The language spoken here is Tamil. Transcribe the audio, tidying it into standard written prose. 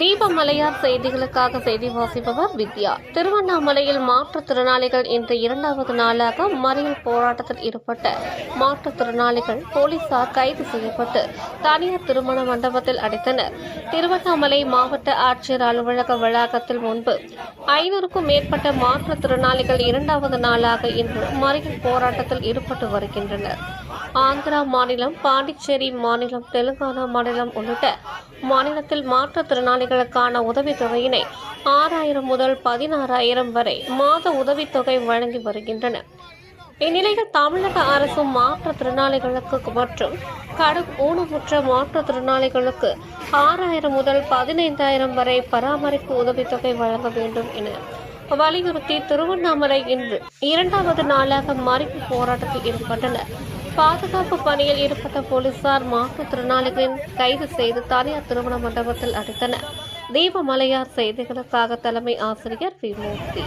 தீபமலையார் செய்திகளுக்காக செய்தி வாசிப்பவர் வித்யா. திருவண்ணாமலையில் மாற்றுத்திறனாளிகள் இன்று இரண்டாவது நாளாக மறியல் போராட்டத்தில் ஈடுபட்ட மாற்றுத்திறனாளிகள் போலீசார் கைது செய்யப்பட்டு தனியார் திருமண மண்டபத்தில் அடைத்தனர். திருவண்ணாமலை மாவட்ட ஆட்சியர் அலுவலக வளாகத்தில் முன்பு 500க்கும் மேற்பட்ட மாற்றுத்திறனாளிகள் இரண்டாவது நாளாக இன்று மறியல் போராட்டத்தில் ஈடுபட்டு வருகின்றனர். ஆந்திரா மாநிலம், பாண்டிச்சேரி மாநிலம், தெலுங்கானா மாநிலம் உள்ளிட்ட மாநிலத்தில் மாற்றுத்திறனாளிகளுக்கான உதவித்தொகையினை 6,000 முதல் 16,000 வரை மாத உதவித்தொகை வழங்கி வருகின்றன. இந்நிலையில் தமிழக அரசு மாற்றுத்திறனாளிகளுக்கு மற்றும் கடும் ஊனமுற்ற மாற்றுத்திறனாளிகளுக்கு 6,000 முதல் 15,000 வரை பராமரிப்பு உதவித்தொகை வழங்க வேண்டும் என வலியுறுத்தி திருவண்ணாமலை இன்று இரண்டாவது நாளாக மறியல் போராட்டத்தில் ஈடுபட்டனர். பாதுகாப்பு பணியில் ஈடுபட்ட போலீசார் மாற்றுத்திறனாளிகளின் கைது செய்து தனியார் திருமண மண்டபத்தில் அடைத்தனர். தீபமலையார் செய்திகளுக்காக தலைமை ஆசிரியர் வி. மூர்த்தி.